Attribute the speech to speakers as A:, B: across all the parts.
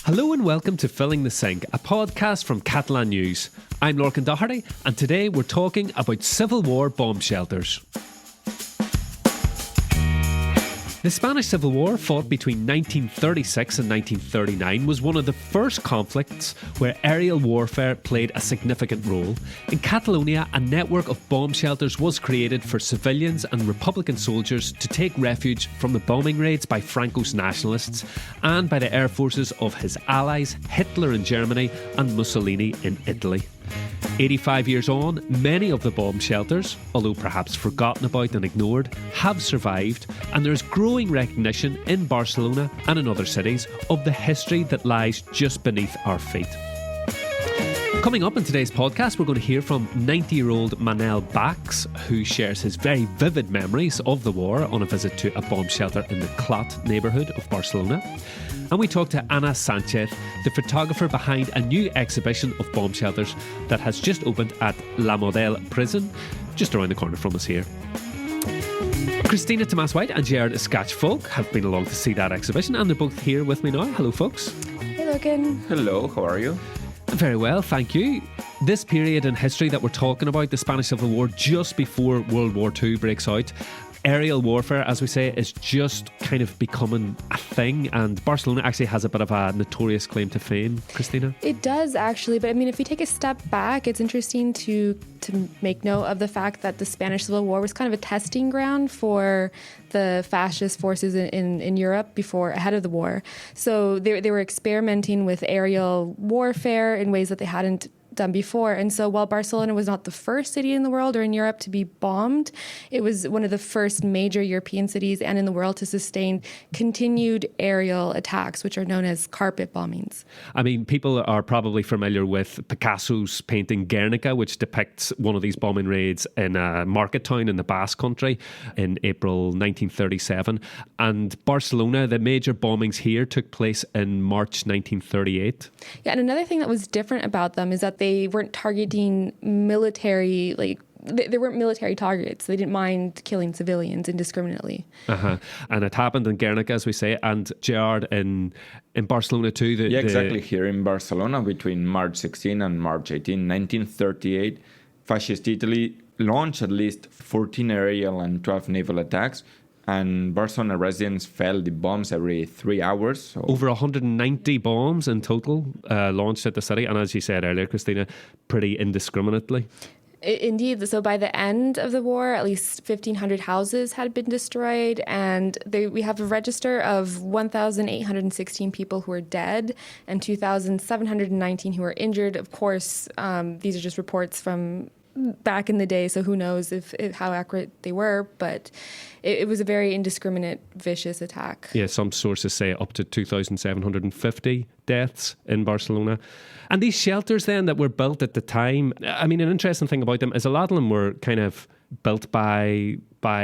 A: Hello and welcome to Filling the Sink, a podcast from Catalan News. I'm Lorcan Doherty, and today we're talking about Civil War bomb shelters. The Spanish Civil War, fought between 1936 and 1939, was one of the first conflicts where aerial warfare played a significant role. In Catalonia, a network of bomb shelters was created for civilians and Republican soldiers to take refuge from the bombing raids by Franco's Nationalists and by the air forces of his allies Hitler in Germany and Mussolini in Italy. 85 years on, many of the bomb shelters, although perhaps forgotten about and ignored, have survived, and there is growing recognition in Barcelona and in other cities of the history that lies just beneath our feet. Coming up in today's podcast, we're going to hear from 90-year-old Manel Bachs, who shares his very vivid memories of the war on a visit to a bomb shelter in the Clot neighbourhood of Barcelona. And we talk to Ana Sánchez, the photographer behind a new exhibition of bomb shelters that has just opened at La Model prison, just around the corner from us here. Cristina Tomàs White and Gerard Escaich Folch have been along to see that exhibition, and they're both here with me now. Hello, folks.
B: Hey, Lorcan.
C: Hello, how are you?
A: Very well, thank you. This period in history that we're talking about, the Spanish Civil War, just before World War II breaks out, aerial warfare, as we say, is just kind of becoming a thing, and Barcelona actually has a bit of a notorious claim to fame. Christina?
B: It does, actually, but I mean, if we take a step back, it's interesting to make note of the fact that the Spanish Civil War was kind of a testing ground for the fascist forces in Europe ahead of the war. So they were experimenting with aerial warfare in ways that they hadn't done before. And so while Barcelona was not the first city in the world or in Europe to be bombed, it was one of the first major European cities and in the world to sustain continued aerial attacks, which are known as carpet bombings.
A: I mean, people are probably familiar with Picasso's painting Guernica, which depicts one of these bombing raids in a market town in the Basque Country in April 1937. And Barcelona, the major bombings here took place in March 1938.
B: Yeah, and another thing that was different about them is that they weren't targeting military, they weren't military targets. They didn't mind killing civilians indiscriminately.
A: And it happened in Guernica, as we say, and Gerard in Barcelona too.
C: Exactly. Here in Barcelona, between March 16 and March 18, 1938, fascist Italy launched at least 14 aerial and 12 naval attacks. And Barcelona residents felt the bombs every 3 hours. So.
A: Over 190 bombs in total launched at the city. And as you said earlier, Cristina, pretty indiscriminately.
B: Indeed. So by the end of the war, at least 1,500 houses had been destroyed. And we have a register of 1,816 people who are dead and 2,719 who are injured. Of course, these are just reports from back in the day, so who knows if how accurate they were, but it was a very indiscriminate, vicious attack.
A: Yeah, some sources say up to 2,750 deaths in Barcelona. And these shelters then that were built at the time, I mean, an interesting thing about them is a lot of them were kind of built by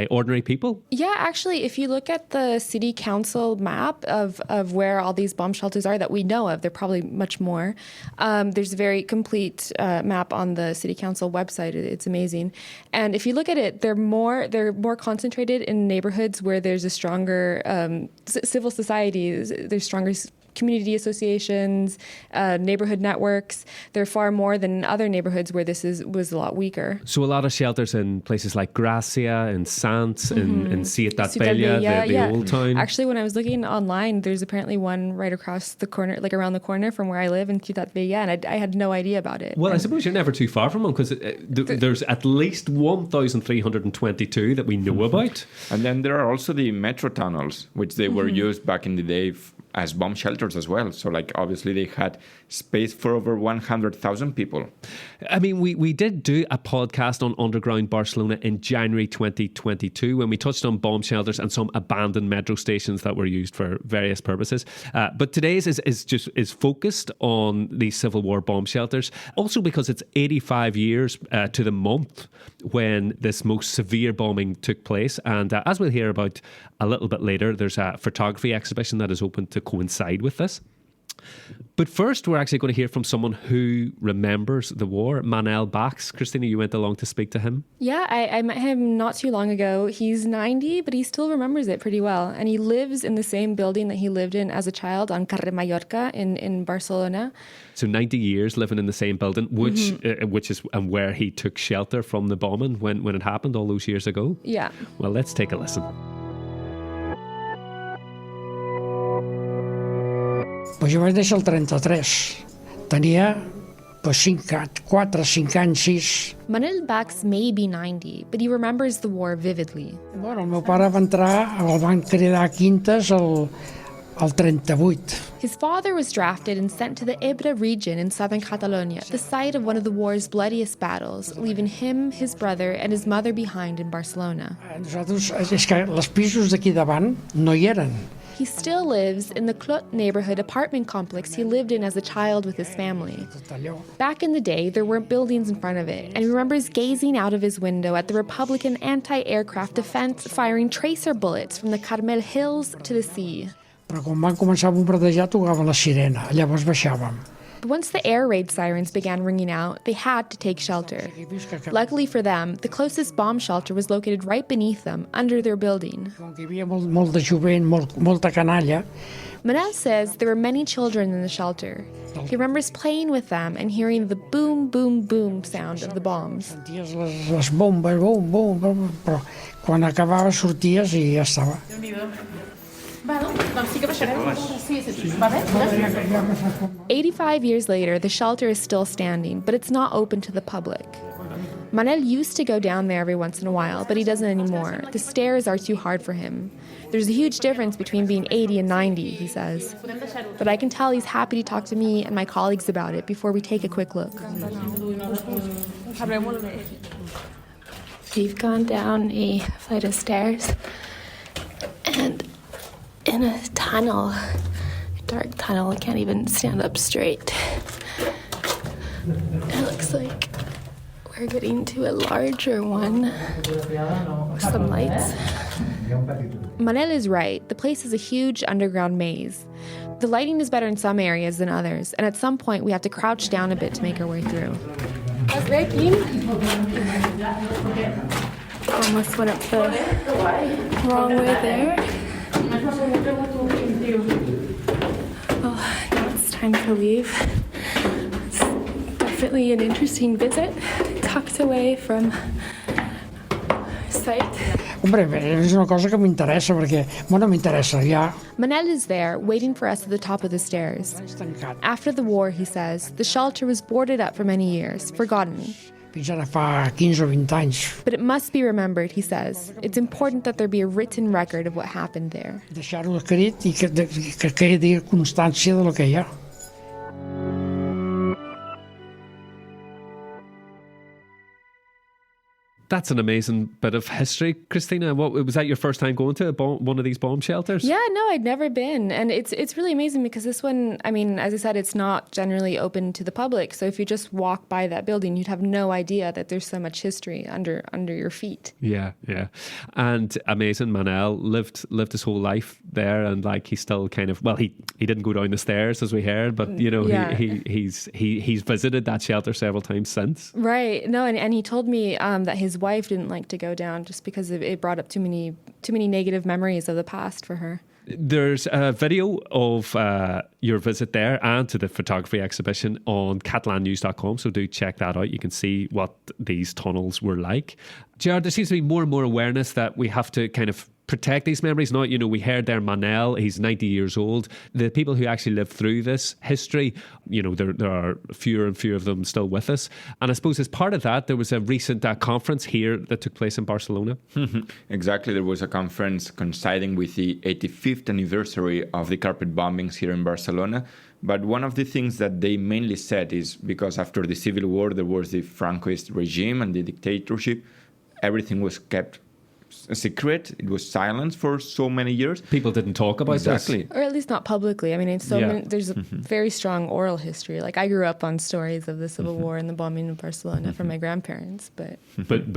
A: ordinary people.
B: Yeah, actually, if you look at the city council map of where all these bomb shelters are that we know of, there are probably much more. There's a very complete map on the city council website. It's amazing. And if you look at it, they're more concentrated in neighborhoods where there's a stronger civil society. There's stronger community associations, neighborhood networks. They're far more than other neighborhoods where this was a lot weaker.
A: So a lot of shelters in places like Gracia and Sants in Ciutat Vella, the old town.
B: Actually, when I was looking online, there's apparently one right across the corner, like around the corner from where I live in Ciutat Vella, and I had no idea about it.
A: Well, I suppose you're never too far from them because there's at least 1,322 that we know about.
C: And then there are also the metro tunnels, which they were used back in the day as bomb shelters as well. So, obviously they had space for over 100,000 people.
A: I mean, we did do a podcast on underground Barcelona in January 2022 when we touched on bomb shelters and some abandoned metro stations that were used for various purposes. But today's is focused on these Civil War bomb shelters, also because it's 85 years to the month when this most severe bombing took place. And as we'll hear about a little bit later, there's a photography exhibition that is open to coincide with this. But first, we're actually going to hear from someone who remembers the war, Manel Bachs. Cristina, you went along to speak to him.
B: Yeah, I met him not too long ago. He's 90, but he still remembers it pretty well. And he lives in the same building that he lived in as a child on Carrer Mallorca in Barcelona.
A: So 90 years living in the same building, which is and where he took shelter from the bombing when it happened all those years ago.
B: Yeah.
A: Well, let's take a listen.
D: Pues jo vaig néixer el 33. Tenia 4, 5 anys, 6.
B: Manel Bachs may be 90, but he remembers the war vividly.
D: Bueno, el meu pare va entrar, el van cridar a Quintes el 38.
B: His father was drafted and sent to the Ebre region in southern Catalonia, the site of one of the war's bloodiest battles, leaving him, his brother, and his mother behind in Barcelona.
D: Nosaltres, és que els pisos d'aquí davant no hi eren.
B: He still lives in the Clot neighborhood apartment complex he lived in as a child with his family. Back in the day, there weren't buildings in front of it, and he remembers gazing out of his window at the Republican anti-aircraft defense firing tracer bullets from the Carmel Hills to the sea.
D: Però quan van començar a bombardejar, tocava la sirena. Llavors baixàvem.
B: But once the air raid sirens began ringing out, they had to take shelter. Luckily for them, the closest bomb shelter was located right beneath them, under their building.
D: Com que hi havia molt de jovent, molta canalla.
B: Manel says there were many children in the shelter. He remembers playing with them and hearing the boom, boom, boom sound of the bombs.
D: Senties les bombes, bum, bum, bum, però quan acabava sorties i ja estava.
B: 85 years later, the shelter is still standing, but it's not open to the public. Manel used to go down there every once in a while, but he doesn't anymore. The stairs are too hard for him. There's a huge difference between being 80 and 90, he says. But I can tell he's happy to talk to me and my colleagues about it before we take a quick look.
E: We've gone down a flight of stairs and in a tunnel, a dark tunnel. I can't even stand up straight. It looks like we're getting to a larger one with some lights.
B: Manel is right. The place is a huge underground maze. The lighting is better in some areas than others, and at some point we have to crouch down a bit to make our way through.
E: Almost went up the wrong way there. Oh, now it's time to leave. It's definitely an interesting visit, tucked away from sight.
D: Hombre, és una cosa que m'interessa, perquè, bueno, m'interessa, ja.
B: Manel is there, waiting for us at the top of the stairs. After the war, he says, the shelter was boarded up for many years, forgotten.
D: Fins ara fa 15 o 20 anys.
B: But it must be remembered, he says. It's important that there be a written record of what happened there.
D: Deixar-ho escrit i que quedi constància de lo que hi ha.
A: That's an amazing bit of history, Cristina. Was that your first time going to one of these bomb shelters?
B: Yeah, no, I'd never been. And it's really amazing because this one, I mean, as I said, it's not generally open to the public. So if you just walk by that building, you'd have no idea that there's so much history under your feet.
A: Yeah. And amazing, Manel lived his whole life there, and like he's still kind of, well, he didn't go down the stairs as we heard, but you know,
B: yeah.
A: he's visited that shelter several times since.
B: Right. No, and he told me that his wife didn't like to go down just because it brought up too many negative memories of the past for her.
A: There's a video of your visit there and to the photography exhibition on catalannews.com, so do check that out. You can see what these tunnels were like. Gerard, there seems to be more and more awareness that we have to kind of protect these memories. Now, you know, we heard there Manel, he's 90 years old. The people who actually lived through this history, you know, there are fewer and fewer of them still with us. And I suppose as part of that, there was a recent conference here that took place in Barcelona.
C: Exactly. There was a conference coinciding with the 85th anniversary of the carpet bombings here in Barcelona. But one of the things that they mainly said is because after the Civil War, there was the Francoist regime and the dictatorship. Everything was kept a secret. It was silent for so many years.
A: People didn't talk about
C: exactly.
A: this.
B: Or at least not publicly. I mean, there's a very strong oral history. Like, I grew up on stories of the Civil War and the bombing of Barcelona from my grandparents. But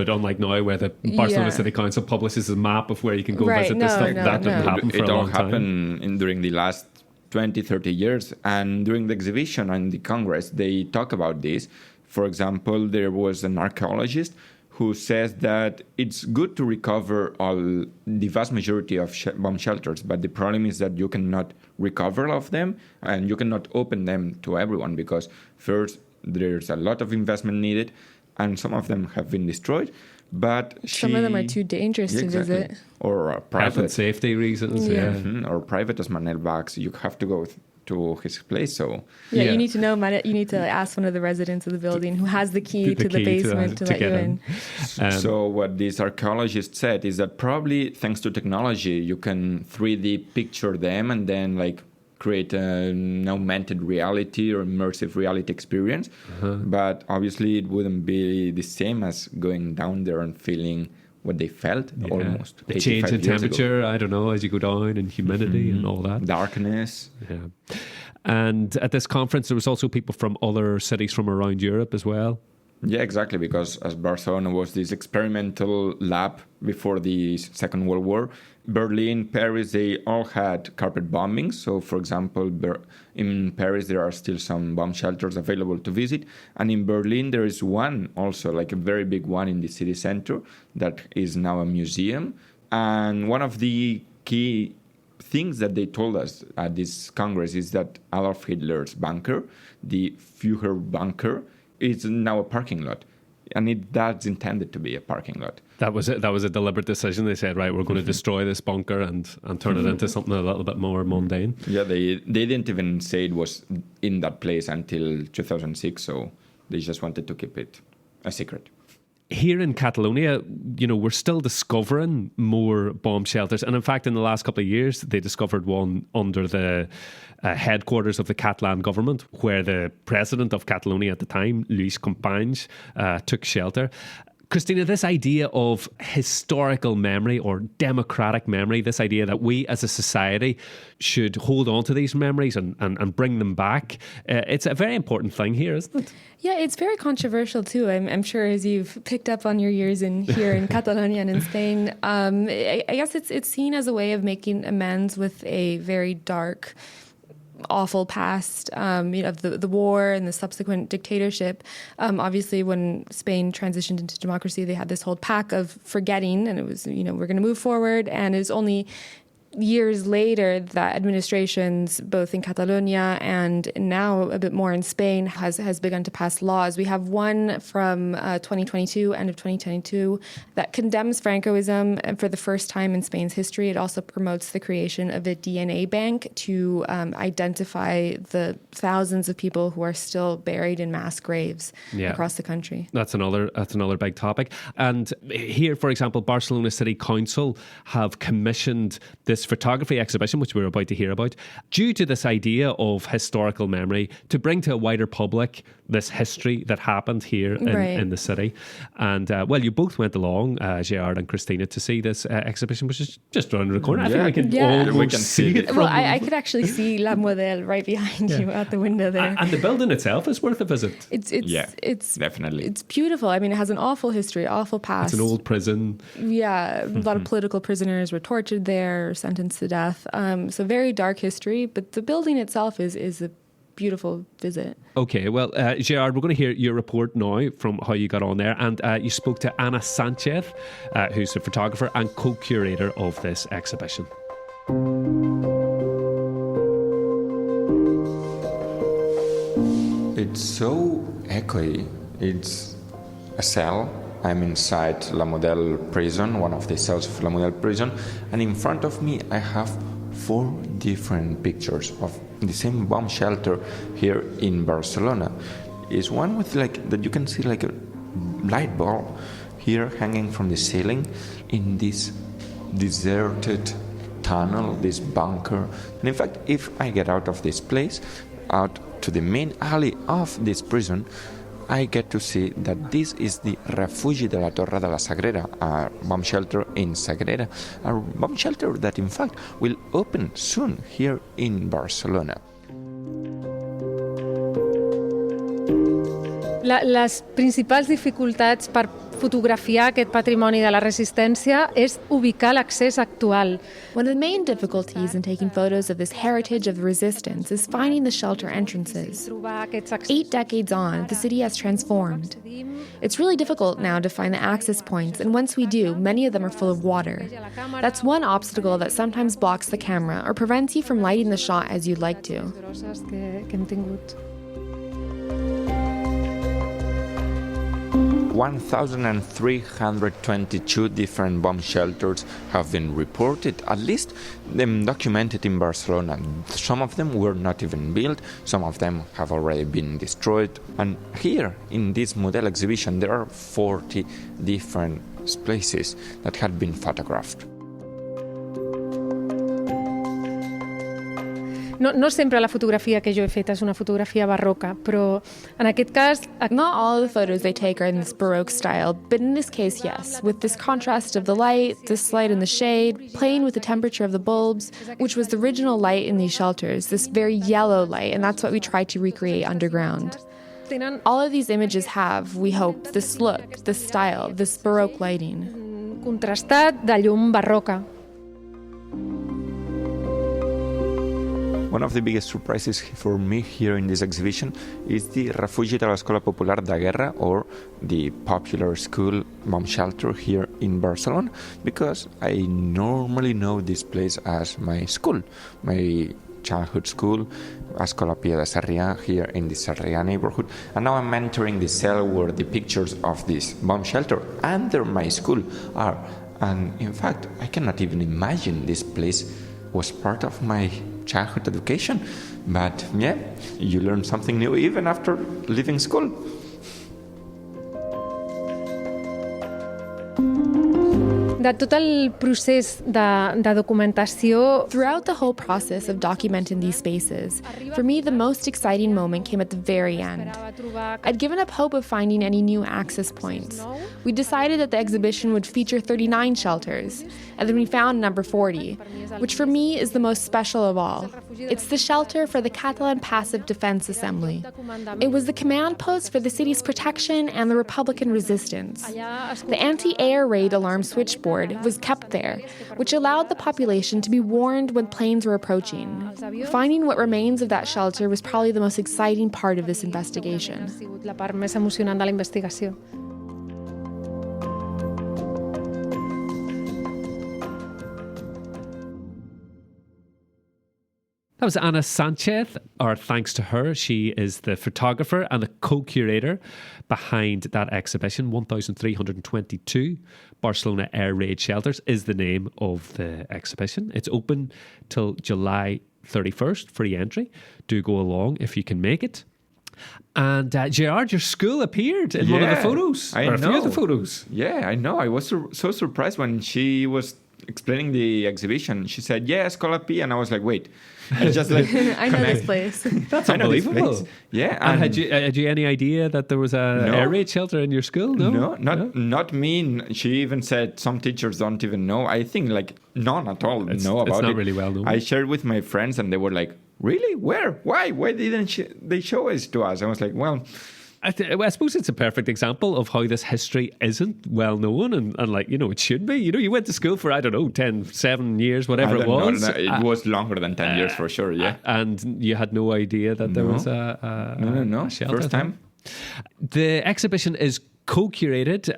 A: unlike now, where the Barcelona City Council publishes a map of where you can go visit this stuff, that didn't happen for a long time.
C: It all happened during the last 20, 30 years. And during the exhibition and the Congress, they talk about this. For example, there was an archaeologist who says that it's good to recover the vast majority of bomb shelters, but the problem is that you cannot recover all of them and you cannot open them to everyone because first, there's a lot of investment needed and some of them have been destroyed. But
B: some of them are too dangerous to visit.
C: Or private.
A: Health and safety reasons, yeah.
C: Mm-hmm. Or private as Manel Bachs, you have to go to his place. So
B: you need to know, you need to ask one of the residents of the building who has the key to the basement to let you in.
C: So what this archaeologist said is that probably thanks to technology, you can 3D picture them and then like create an augmented reality or immersive reality experience. But obviously it wouldn't be the same as going down there and feeling what they felt almost.
A: The change in temperature, I don't know, as you go down, and humidity and all that.
C: Darkness.
A: Yeah. And at this conference, there was also people from other cities from around Europe as well.
C: Yeah, exactly, because as Barcelona was this experimental lab before the Second World War, Berlin, Paris, they all had carpet bombings. So, for example, in Paris, there are still some bomb shelters available to visit. And in Berlin, there is one also, like a very big one in the city center that is now a museum. And one of the key things that they told us at this Congress is that Adolf Hitler's bunker, the Führer bunker, is now a parking lot. And that's intended to be a parking lot.
A: That was it. That was a deliberate decision. They said, right, we're going to destroy this bunker and turn it into something a little bit more mundane.
C: Yeah, they didn't even say it was in that place until 2006, so they just wanted to keep it a secret.
A: Here in Catalonia, we're still discovering more bomb shelters. And in fact, in the last couple of years, they discovered one under the headquarters of the Catalan government, where the president of Catalonia at the time, Lluís Companys, took shelter. Cristina, this idea of historical memory or democratic memory, this idea that we as a society should hold on to these memories and bring them back, it's a very important thing here, isn't it?
B: Yeah, it's very controversial too. I'm sure as you've picked up on your years here in Catalonia and in Spain, I guess it's seen as a way of making amends with a very dark, awful past of the war and the subsequent dictatorship. Obviously, when Spain transitioned into democracy, they had this whole pack of forgetting, and it was, we're going to move forward. And it's only years later that administrations, both in Catalonia and now a bit more in Spain, has begun to pass laws. We have one from 2022, end of 2022, that condemns Francoism, and for the first time in Spain's history, it also promotes the creation of a DNA bank to identify the thousands of people who are still buried in mass graves across the country. That's
A: another big topic. And here, for example, Barcelona City Council have commissioned this photography exhibition, which we're about to hear about, due to this idea of historical memory, to bring to a wider public this history that happened here in the city. And you both went along, Gerard and Cristina, to see this exhibition, which is just around the corner. I think we can see it.
B: Well, I could actually see La Model right behind you out the window there.
A: And the building itself is worth a visit.
B: It's
C: definitely.
B: It's beautiful. I mean, it has an awful history, awful past.
A: It's an old prison.
B: Yeah, a lot of political prisoners were tortured there, or sentenced to death. So very dark history, but the building itself is a beautiful visit.
A: Okay, well, Gerard, we're going to hear your report now from how you got on there. And you spoke to Ana Sánchez, who's the photographer and co-curator of this exhibition.
C: It's so echoey. It's a cell. I'm inside La Model prison, one of the cells of La Model prison, and in front of me I have 4 different pictures of the same bomb shelter here in Barcelona. Is one with that you can see like a light bulb here hanging from the ceiling in this deserted tunnel, this bunker. And in fact, if I get out of this place, out to the main alley of this prison, I get to see that this is the Refugi de la Torre de la Sagrera, a bomb shelter in Sagrera, a bomb shelter that in fact will open soon here in Barcelona.
F: Les principals dificultats per fotografiar aquest patrimoni de la resistència és ubicar l'accés actual.
B: One of the main difficulties in taking photos of this heritage of resistance is finding the shelter entrances. 8 decades on, the city has transformed. It's really difficult now to find the access points, and once we do, many of them are full of water. That's one obstacle that sometimes blocks the camera or prevents you from lighting the shot as you'd like to.
C: 1,322 different bomb shelters have been reported, at least them documented in Barcelona. Some of them were not even built, some of them have already been destroyed. And here in this Model exhibition, there are 40 different places that had been photographed.
F: No sempre la fotografia que jo he fet és una fotografia barroca, però en aquest cas...
B: Not all of the photos they take are in this Baroque style, but in this case, yes, with this contrast of the light, this light in the shade, playing with the temperature of the bulbs, which was the original light in these shelters, this very yellow light, and that's what we try to recreate underground. All of these images have, we hope, this look, this style, this Baroque lighting.
F: Contrastat de llum barroca.
C: One of the biggest surprises for me here in this exhibition is the Refugi de l'Escola Popular de Guerra, or the popular school bomb shelter here in Barcelona, because I normally know this place as my school, my childhood school, Escola Pia de Sarrià, here in the Sarrià neighborhood. And now I'm entering the cell where the pictures of this bomb shelter under my school are. And in fact, I cannot even imagine this place was part of my childhood education. But yeah, you learn something new even after leaving school.
F: De tot el procés de documentació...
B: Throughout the whole process of documenting these spaces, for me the most exciting moment came at the very end. I'd given up hope of finding any new access points. We decided that the exhibition would feature 39 shelters, and then we found number 40, which for me is the most special of all. It's the shelter for the Catalan Passive Defense Assembly. It was the command post for the city's protection and the Republican resistance. The anti-air raid alarm switchboard was kept there, which allowed the population to be warned when planes were approaching. Finding what remains of that shelter was probably the most exciting part of this investigation.
F: La part més emocionant de la investigació.
A: That was Ana Sánchez. Our thanks to her. She is the photographer and the co-curator behind that exhibition. 1,322 Barcelona Air Raid Shelters is the name of the exhibition. It's open till July 31st, free entry. Do go along if you can make it. And Gerard, your school appeared in one of the photos. A few of the photos.
C: Yeah, I know. I was so surprised when she was explaining the exhibition. She said, yeah, Escola P. And I was like, wait. I just like...
B: I know this place.
A: That's unbelievable.
C: Yeah.
A: And had you any idea that there was an air raid shelter in your school?
C: No, not me. She even said some teachers don't even know. I think like none at all know about it.
A: It's not really well known.
C: I shared with my friends and they were like, really? Where? Why? Why didn't they show it to us? I was like, well...
A: I suppose it's a perfect example of how this history isn't well known and like, you know, it should be. You know, you went to school for, 7 years, whatever it was.
C: No, it was longer than 10 years for sure, yeah.
A: And you had no idea that there was a shelter.
C: First time.
A: The exhibition is co-curated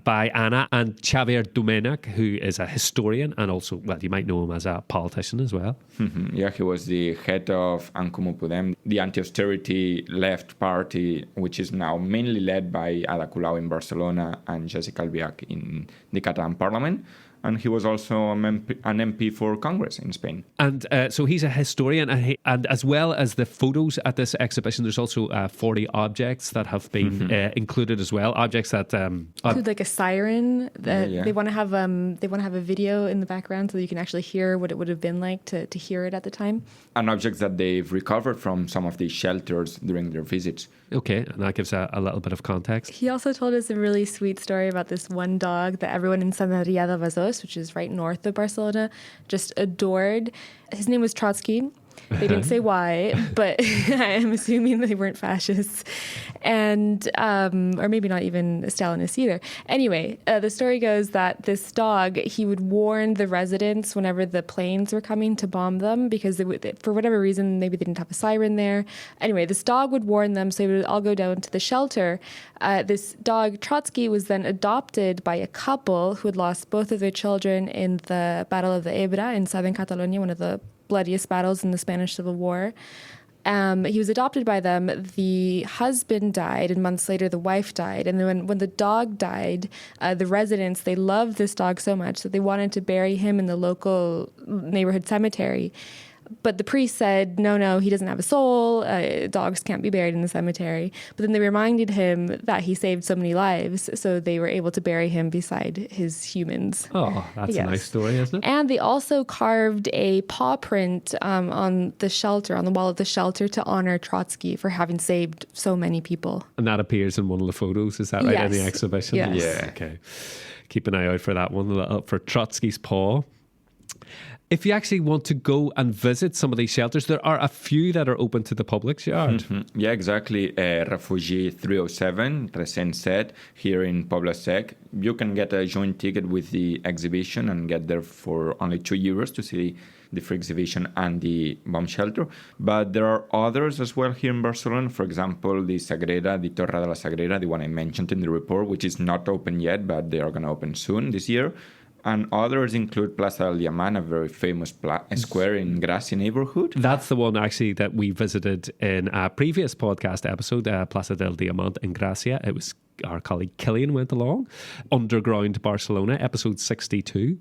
A: by Ana and Xavier Domènech, who is a historian and also, well, you might know him as a politician as well.
C: Mm-hmm. Yeah, he was the head of En Comú Podem, the anti-austerity left party, which is now mainly led by Ada Colau in Barcelona and Jessica Albiach in the Catalan parliament. And he was also an MP for Congress in Spain.
A: And so he's a historian, and as well as the photos at this exhibition, there's also 40 objects that have been included as well. Objects that
B: include like a siren. They want to have a video in the background so that you can actually hear what it would have been like to hear it at the time.
C: And objects that they've recovered from some of these shelters during their visits.
A: Okay, and that gives a little bit of context.
B: He also told us a really sweet story about this one dog that everyone in Sant Adrià de Besòs, which is right north of Barcelona, just adored. His name was Trotsky. They didn't say why, but I'm assuming they weren't fascists, and or maybe not even Stalinists either. Anyway, the story goes that this dog, he would warn the residents whenever the planes were coming to bomb them, because for whatever reason, maybe they didn't have a siren there. Anyway, this dog would warn them, so they would all go down to the shelter. This dog, Trotsky, was then adopted by a couple who had lost both of their children in the Battle of the Ebra in southern Catalonia, one of the bloodiest battles in the Spanish Civil War. He was adopted by them. The husband died, and months later the wife died. And then when the dog died, the residents, they loved this dog so much that they wanted to bury him in the local neighborhood cemetery. But the priest said, no, he doesn't have a soul. Dogs can't be buried in the cemetery. But then they reminded him that he saved so many lives, so they were able to bury him beside his humans.
A: Oh, that's a nice story, isn't it?
B: And they also carved a paw print on the shelter, on the wall of the shelter, to honor Trotsky for having saved so many people.
A: And that appears in one of the photos, is that right, in the
B: Yes.
A: exhibition?
B: Yes.
C: Yeah.
A: Okay. Keep an eye out for that one, for Trotsky's paw. If you actually want to go and visit some of these shelters, there are a few that are open to the public, Gerard.
C: Mm-hmm. Yeah, exactly. Refugee 307, recent set, here in Pobla Sec. You can get a joint ticket with the exhibition and get there for only €2 to see the free exhibition and the bomb shelter. But there are others as well here in Barcelona. For example, the Sagrera, the Torre de la Sagrera, the one I mentioned in the report, which is not open yet, but they are going to open soon this year. And others include Plaza del Diamant, a very famous square in Gracia neighborhood.
A: That's the one actually that we visited in a previous podcast episode, Plaza del Diamant in Gracia. It was our colleague Killian went along. Underground Barcelona, episode 62.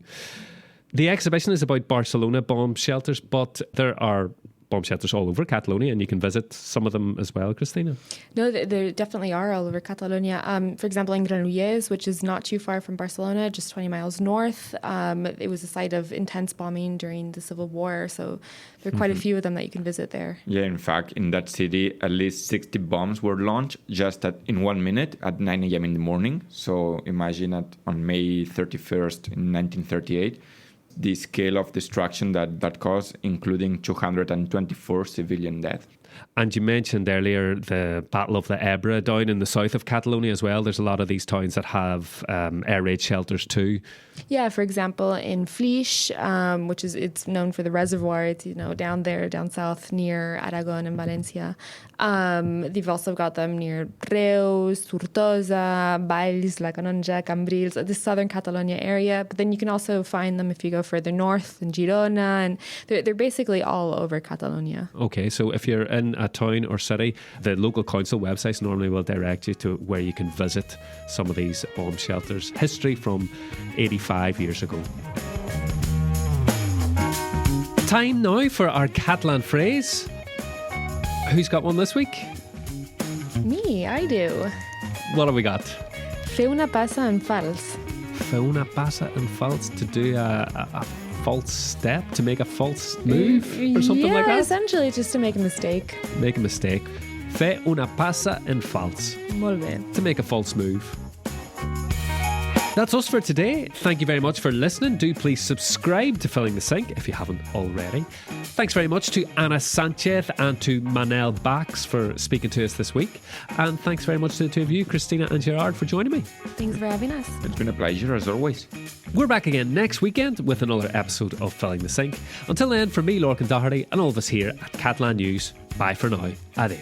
A: The exhibition is about Barcelona bomb shelters, but there are bomb shelters all over Catalonia, and you can visit some of them as well, Cristina.
B: No, there definitely are all over Catalonia. For example, in Granollers, which is not too far from Barcelona, just 20 miles north, it was a site of intense bombing during the Civil War, so there are quite a few of them that you can visit there.
C: Yeah, in fact, in that city, at least 60 bombs were launched just in 1 minute at 9 a.m. in the morning. So imagine that on May 31st in 1938, the scale of destruction that caused, including 224 civilian deaths.
A: And you mentioned earlier the Battle of the Ebra down in the south of Catalonia as well. There's a lot of these towns that have air raid shelters too.
B: Yeah, for example, in Flix, which is it's known for the reservoir. It's down there, down south near Aragon and Valencia. They've also got them near Reus, Tortosa, Valls, La Canonja, Cambrils, the southern Catalonia area. But then you can also find them if you go further north in Girona, and they're basically all over Catalonia.
A: Okay, so if you're in a town or city, the local council websites normally will direct you to where you can visit some of these bomb shelters. History from 85 years ago. Time now for our Catalan phrase. Who's got one this week?
B: Me, I do.
A: What have we got?
B: Fer una passa en fals.
A: Fer una passa en fals, to do a false step, to make a false move or something like
B: Yeah,
A: that?
B: essentially just to make a mistake.
A: Make a mistake. Fer una passa en fals,
B: Molt bé.
A: to make a false move. That's us for today. Thank you very much for listening. Do please subscribe to Filling the Sink if you haven't already. Thanks very much to Ana Sánchez and to Manel Bachs for speaking to us this week. And thanks very much to the two of you, Cristina and Gerard, for joining me.
B: Thanks for having us.
C: It's been a pleasure, as always.
A: We're back again next weekend with another episode of Filling the Sink. Until then, for me, Lorcan Doherty, and all of us here at Catalan News, bye for now. Adieu.